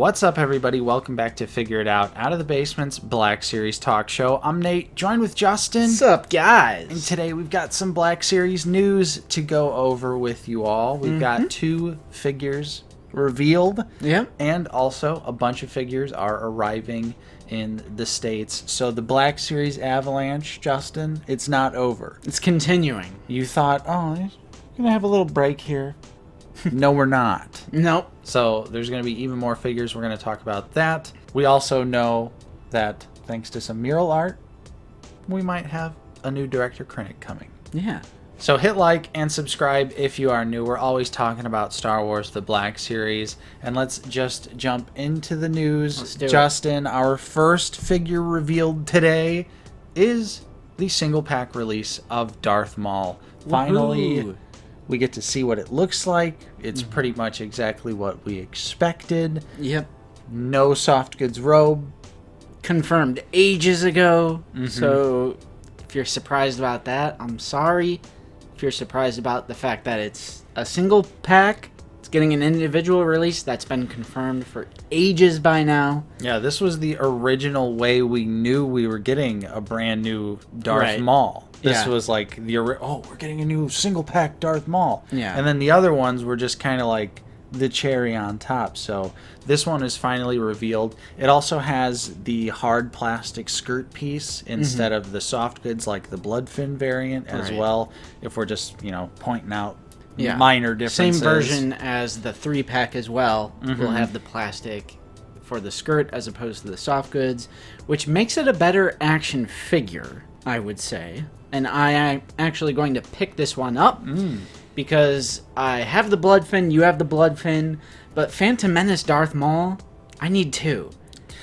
What's up, everybody? Welcome back to Figure It Out of the Basement's Black Series talk show. I'm Nate, joined with Justin. What's up, guys? And today we've got some Black Series news to go over with you all. We've got 2 figures revealed. Yep. And also a bunch of figures are arriving in the States. So the Black Series avalanche, Justin, it's not over. It's continuing. You thought, oh, we're going to have a little break here. No, we're not. Nope. So there's going to be even more figures. We're going to talk about that. We also know that thanks to some mural art, we might have a new director Krennic coming. Yeah. So hit like and subscribe if you are new. We're always talking about Star Wars, the Black Series. And let's just jump into the news. Let's do it. Justin, our first figure revealed today is the single pack release of Darth Maul. Finally, Woohoo. we get to see what it looks like. It's pretty much exactly what we expected. Yep. No soft goods robe. Confirmed ages ago. So if you're surprised about that, I'm sorry. If you're surprised about the fact that it's a single pack, it's getting an individual release, that's been confirmed for ages by now. Yeah, this was the original way we knew we were getting a brand new Darth Maul. This was like we're getting a new single pack Darth Maul. Yeah. And then the other ones were just kind of like the cherry on top. So this one is finally revealed. It also has the hard plastic skirt piece instead of the soft goods like the Bloodfin variant as well. If we're just, pointing out minor differences. Same version as the 3-pack as well. We'll have the plastic for the skirt as opposed to the soft goods, which makes it a better action figure, I would say. And I am actually going to pick this one up because I have the Bloodfin, you have the Bloodfin, but Phantom Menace Darth Maul, I need 2.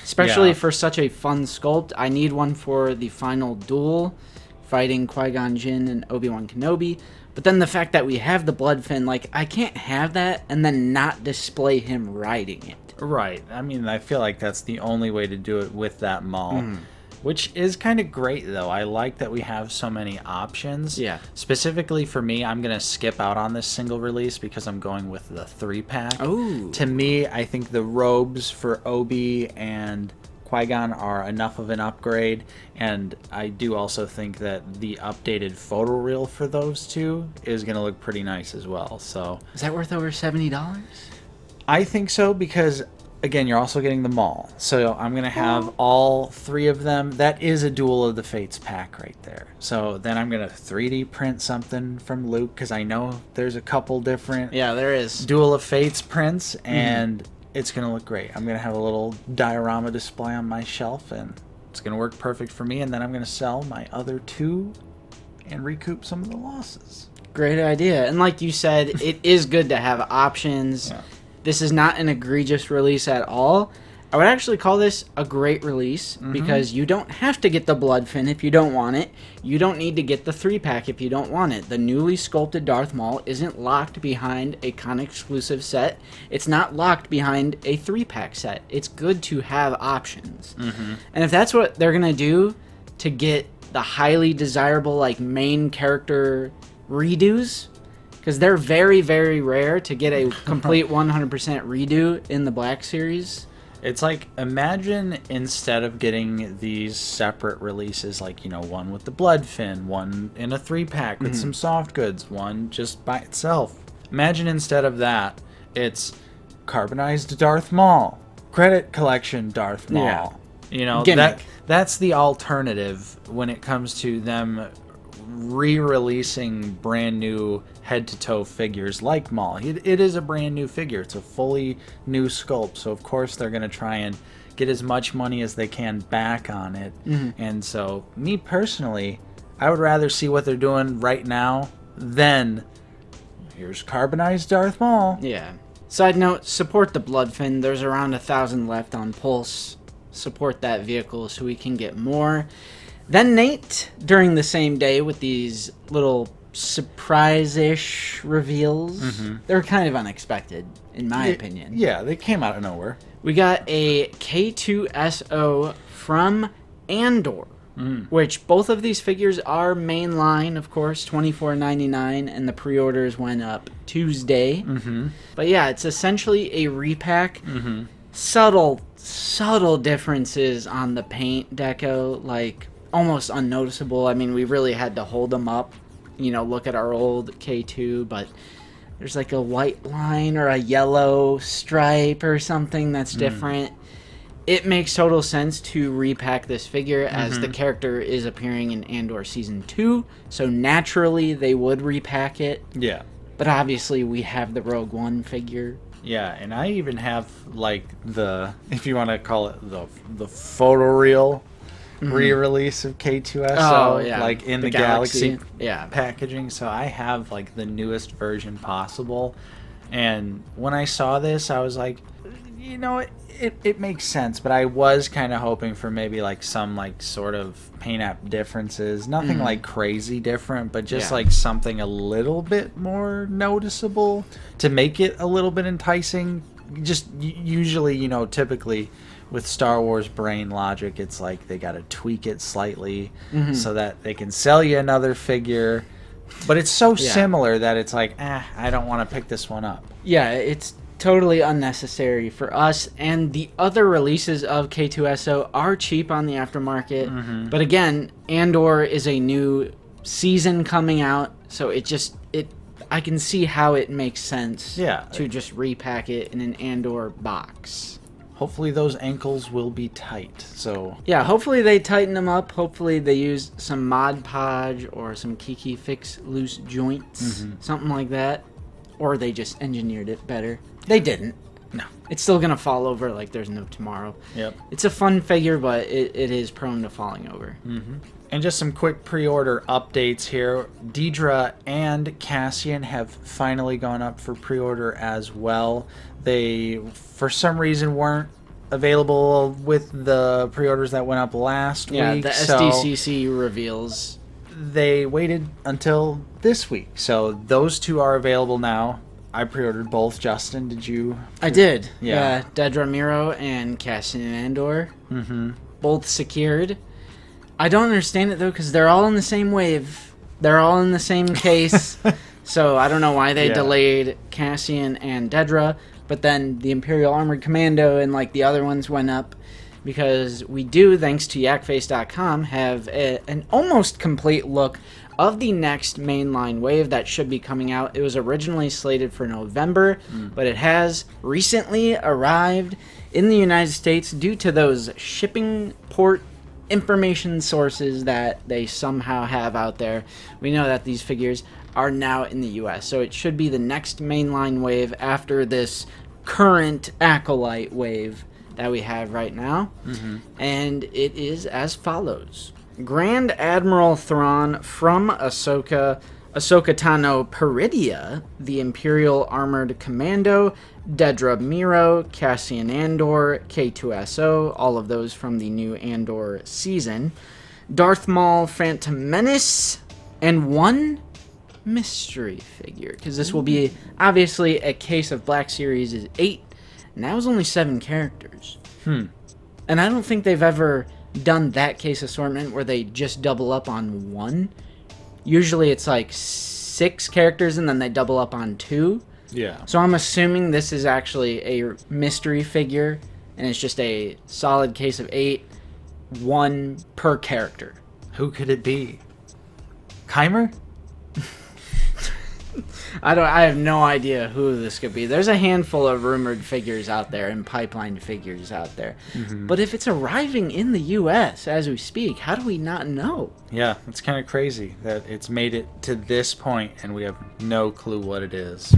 Especially for such a fun sculpt. I need one for the final duel, fighting Qui-Gon Jinn and Obi-Wan Kenobi. But then the fact that we have the Bloodfin, I can't have that and then not display him riding it. Right. I mean, I feel like that's the only way to do it with that Maul. Which is kind of great, though. I like that we have so many options. Yeah. Specifically for me, I'm going to skip out on this single release because I'm going with the 3-pack. Oh. To me, I think the robes for Obi and Qui-Gon are enough of an upgrade. And I do also think that the updated photo reel for those 2 is going to look pretty nice as well. So Is that worth over $70? I think so because... Again, you're also getting the Maul. So I'm going to have all 3 of them. That is a Duel of the Fates pack right there. So then I'm going to 3D print something from Luke because I know there's a couple different There is. Duel of Fates prints, and it's going to look great. I'm going to have a little diorama display on my shelf, and it's going to work perfect for me. And then I'm going to sell my other 2 and recoup some of the losses. Great idea. And like you said, it is good to have options. Yeah. This is not an egregious release at all. I would actually call this a great release because you don't have to get the Bloodfin if you don't want it. You don't need to get the 3-pack if you don't want it. The newly sculpted Darth Maul isn't locked behind a con-exclusive set. It's not locked behind a 3-pack set. It's good to have options. And if that's what they're going to do to get the highly desirable main character redos... Because they're very, very rare to get a complete 100% redo in the Black Series. It's like, imagine instead of getting these separate releases, one with the Bloodfin, one in a 3-pack with some soft goods, one just by itself. Imagine instead of that, it's carbonized Darth Maul, credit collection Darth Maul. Gimmick. That's the alternative when it comes to them re-releasing brand new head-to-toe figures like Maul. It is a brand new figure. It's a fully new sculpt, so of course they're going to try and get as much money as they can back on it. And so, me personally, I would rather see what they're doing right now than here's carbonized Darth Maul. Yeah. Side note, support the Bloodfin. There's around 1,000 left on Pulse. Support that vehicle so we can get more. Then Nate, during the same day with these little surprise-ish reveals, they're kind of unexpected, in my opinion. Yeah, they came out of nowhere. We got a K2SO from Andor, which both of these figures are mainline, of course, $24.99, and the pre-orders went up Tuesday. But yeah, it's essentially a repack. subtle differences on the paint deco, like almost unnoticeable. I mean, we really had to hold them up, look at our old K2, but there's like a white line or a yellow stripe or something that's different. It makes total sense to repack this figure as the character is appearing in Andor Season 2, so naturally they would repack it. Yeah. But obviously we have the Rogue One figure. Yeah, and I even have, like, if you want to call it the photoreal re-release of K2SO, like in the Galaxy packaging. So I have, like, the newest version possible. And when I saw this, I was like, it makes sense, but I was kind of hoping for maybe like some like sort of paint app differences. Nothing like crazy different, but just like something a little bit more noticeable to make it a little bit enticing. Just usually, typically with Star Wars brain logic, it's like they got to tweak it slightly so that they can sell you another figure. But it's so similar that it's like, I don't want to pick this one up. Yeah, it's totally unnecessary for us, and the other releases of K2SO are cheap on the aftermarket. But again, Andor is a new season coming out, so I can see how it makes sense to just repack it in an Andor box. Hopefully those ankles will be tight. So yeah, hopefully they tighten them up. Hopefully they use some Mod Podge or some Kiki Fix loose joints, something like that. Or they just engineered it better. They didn't. No. It's still going to fall over like there's no tomorrow. Yep. It's a fun figure, but it is prone to falling over. And just some quick pre-order updates here. Deidre and Cassian have finally gone up for pre-order as well. They, for some reason, weren't available with the pre-orders that went up last week. Yeah, the SDCC reveals. They waited until this week. So those two are available now. I pre-ordered both. Justin, did you? I did. Yeah. Dedra Miro and Cassian Andor. Both secured. I don't understand it, though, because they're all in the same wave. They're all in the same case. So I don't know why they delayed Cassian and Dedra. But then the Imperial Armored Commando and like the other ones went up. Because we do, thanks to yakface.com, have an almost complete look of the next mainline wave that should be coming out. It was originally slated for November, but it has recently arrived in the United States due to those shipping port information sources that they somehow have out there. We know that these figures are now in the US, so it should be the next mainline wave after this current Acolyte wave that we have right now. And it is as follows. Grand Admiral Thrawn from Ahsoka Tano Peridia, the Imperial Armored Commando, Dedra Miro, Cassian Andor, K2SO, all of those from the new Andor season, Darth Maul Phantom Menace, and one mystery figure, because this will be obviously a case of Black Series is 8, and that was only 7 characters. And I don't think they've ever done that case assortment where they just double up on 1. Usually it's like 6 characters and then they double up on 2. Yeah. So I'm assuming this is actually a mystery figure and it's just a solid case of 8, 1 per character. Who could it be? Keimer? I have no idea who this could be. There's a handful of rumored figures out there and pipeline figures out there. But if it's arriving in the U.S. as we speak, how do we not know? Yeah, it's kind of crazy that it's made it to this point and we have no clue what it is.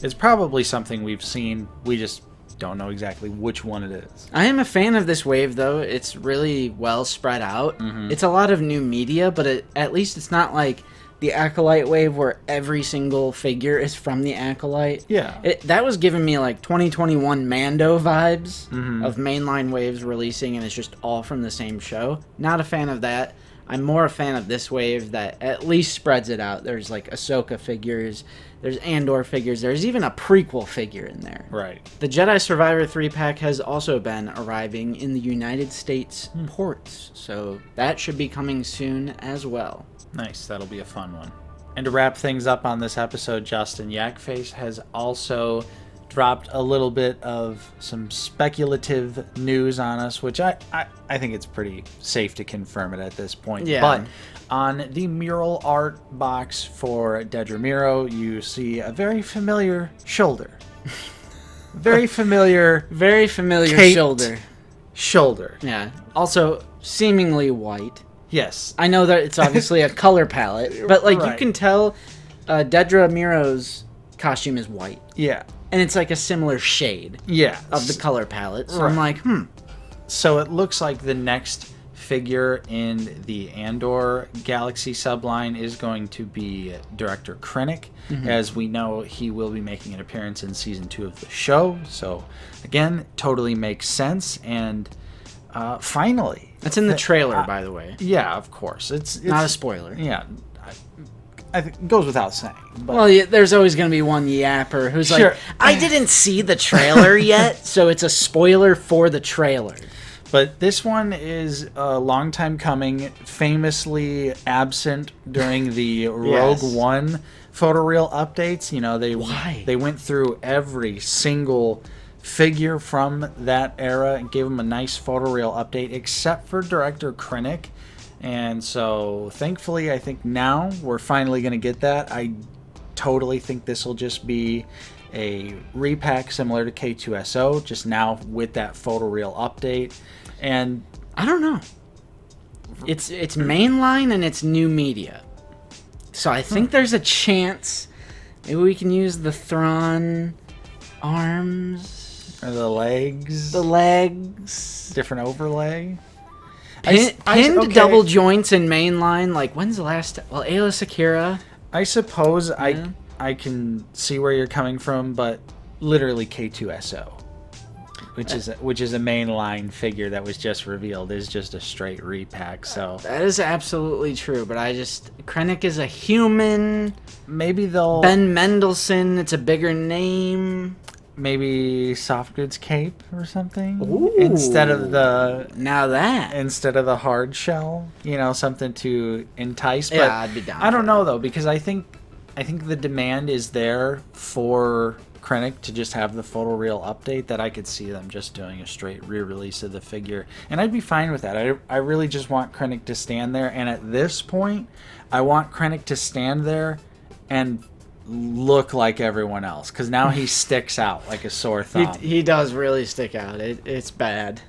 It's probably something we've seen. We just don't know exactly which one it is. I am a fan of this wave, though. It's really well spread out. It's a lot of new media, but at least it's not like the Acolyte wave where every single figure is from the Acolyte. Yeah. That was giving me like 2021 Mando vibes of mainline waves releasing and it's just all from the same show. Not a fan of that. I'm more a fan of this wave that at least spreads it out. There's like Ahsoka figures, there's Andor figures, there's even a prequel figure in there. Right. The Jedi Survivor 3-pack has also been arriving in the United States ports, so that should be coming soon as well. Nice, that'll be a fun one. And to wrap things up on this episode, Justin, Yakface has also dropped a little bit of some speculative news on us, which I think it's pretty safe to confirm it at this point. Yeah. But on the mural art box for Dedra Miro, you see a very familiar shoulder. Very familiar Caped shoulder. Yeah. Also, seemingly white. Yes. I know that it's obviously a color palette, but like you can tell Dedra Miro's costume is white. Yeah. And it's like a similar shade of the color palette. So I'm like, So it looks like the next figure in the Andor Galaxy subline is going to be Director Krennic. As we know, he will be making an appearance in season 2 of the show. So again, totally makes sense. And finally, that's in the trailer, by the way. Yeah, of course. It's not a spoiler. Yeah. I think it goes without saying. But. Well, yeah, there's always going to be one yapper who's like, I didn't see the trailer yet, so it's a spoiler for the trailer. But this one is a long time coming, famously absent during the Rogue One photoreal updates. You know, they went through every single figure from that era and gave them a nice photoreal update, except for Director Krennic. And so, thankfully, I think now we're finally going to get that. I totally think this will just be a repack similar to K2SO, just now with that photoreal update. And I don't know. It's mainline and it's new media. So I think there's a chance maybe we can use the Thrawn arms. Or the legs. The legs. Different overlay. Pinned double joints in mainline. Like, when's the last... Well, Ayla Secura. I suppose I can see where you're coming from, but literally K2SO, which is a mainline figure that was just revealed, is just a straight repack. So that is absolutely true, but Krennic is a human. Maybe they'll... Ben Mendelsohn, it's a bigger name. Maybe soft goods cape or something. Ooh. Instead of the hard shell, something to entice. But I'd be down. I don't know though, because I think the demand is there for Krennic to just have the photoreal update, that I could see them just doing a straight re-release of the figure, and I'd be fine with that. I really just want Krennic to stand there, and at this point, I want Krennic to stand there and look like everyone else, because now he sticks out like a sore thumb. He does really stick out. It's bad.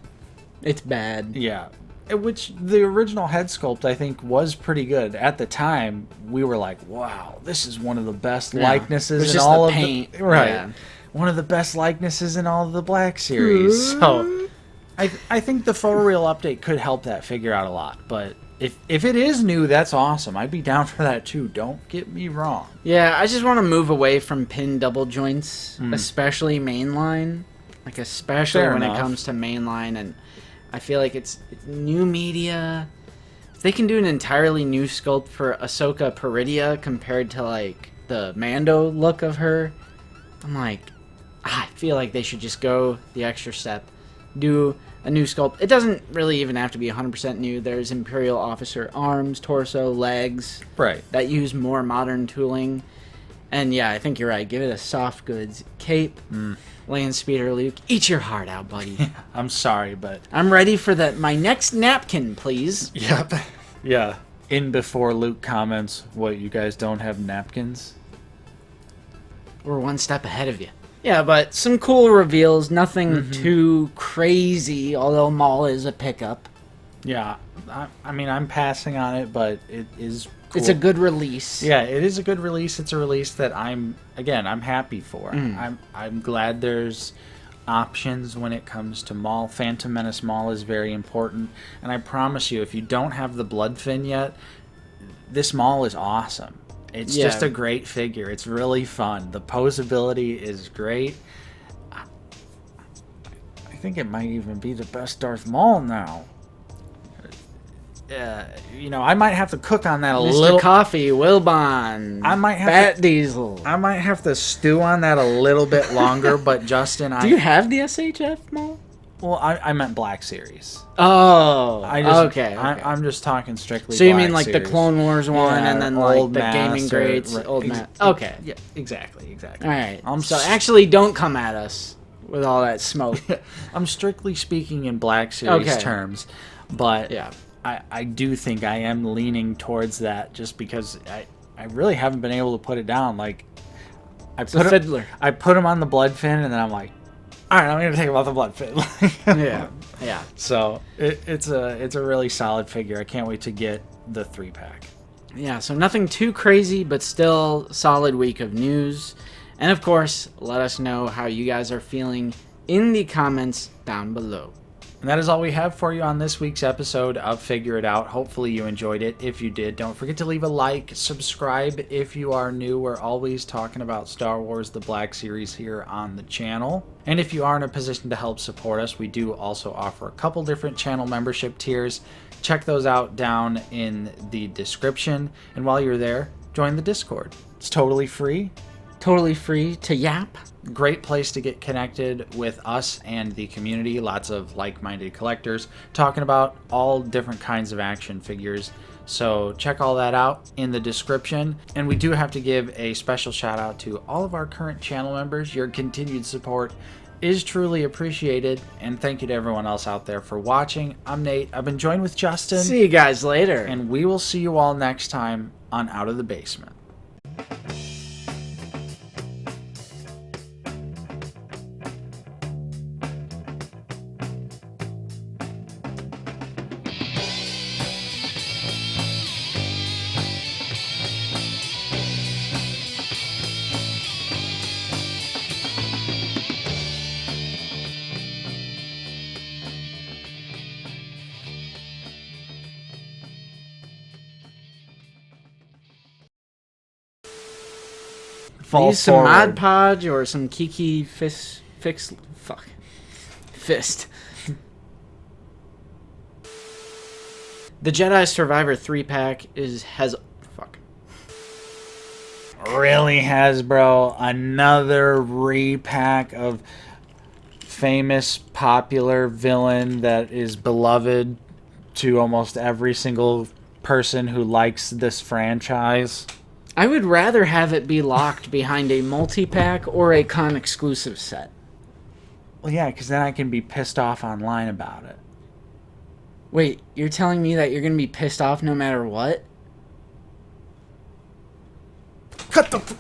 It's bad. Yeah. Which the original head sculpt, I think, was pretty good. At the time, we were like, wow, this is one of the best likenesses in all of the... Right. Yeah. One of the best likenesses in all of the Black Series. So I think the photoreal update could help that figure out a lot, but... If it is new, that's awesome. I'd be down for that too. Don't get me wrong. Yeah, I just want to move away from pin double joints, especially mainline. Like, especially when it comes to mainline. And I feel like it's new media. If they can do an entirely new sculpt for Ahsoka Peridia compared to, like, the Mando look of her, I'm like, I feel like they should just go the extra step. Do a new sculpt. It doesn't really even have to be 100% new. There's Imperial Officer arms, torso, legs. Right. That use more modern tooling. And yeah, I think you're right. Give it a soft goods cape. Land Speeder Luke. Eat your heart out, buddy. Yeah, I'm sorry, but... I'm ready for my next napkin, please. Yep. Yeah. In before Luke comments, what, you guys don't have napkins? We're one step ahead of you. Yeah, but some cool reveals, nothing too crazy, although Maul is a pickup. Yeah, I mean, I'm passing on it, but it is cool. It's a good release. Yeah, it is a good release. It's a release that I'm happy for. I'm glad there's options when it comes to Maul. Phantom Menace Maul is very important, and I promise you, if you don't have the Bloodfin yet, this Maul is awesome. It's just a great figure. It's really fun. The posability is great. I think it might even be the best Darth Maul now. I might have to cook on that a little. Mr. Coffee, Wilbon, I might have Fat Diesel. I might have to stew on that a little bit longer, but Justin, Do you have the SHF Maul? Well, I meant Black Series. Oh, okay. I'm just talking strictly. So you Black mean like Series. the Clone Wars one, and then like the gaming grades, old Okay. Yeah, exactly. All right. So actually, don't come at us with all that smoke. I'm strictly speaking in Black Series terms, but yeah, I do think I am leaning towards that just because I really haven't been able to put it down. Like I put him on the blood fin, and then I'm like, all right, I'm gonna take him off the blood fin. yeah. So it's a really solid figure. I can't wait to get the 3-pack. Yeah, so nothing too crazy, but still solid week of news. And of course, let us know how you guys are feeling in the comments down below. And that is all we have for you on this week's episode of Figure It Out. Hopefully you enjoyed it. If you did, don't forget to leave a like, subscribe if you are new. We're always talking about Star Wars The Black Series here on the channel. And if you are in a position to help support us, we do also offer a couple different channel membership tiers. Check those out down in the description. And while you're there, join the Discord. It's totally free. Totally free to yap. Great place to get connected with us and the community. Lots of like-minded collectors talking about all different kinds of action figures. So check all that out in the description. And we do have to give a special shout out to all of our current channel members. Your continued support is truly appreciated. And thank you to everyone else out there for watching. I'm Nate. I've been joined with Justin. See you guys later. And we will see you all next time on Out of the Basement. Use some Mod Podge or some Kiki Fist. The Jedi Survivor 3-pack Really, Hasbro? Another repack of famous, popular villain that is beloved to almost every single person who likes this franchise. I would rather have it be locked behind a multi-pack or a con exclusive set. Well, yeah, because then I can be pissed off online about it. Wait, you're telling me that you're going to be pissed off no matter what? Cut the...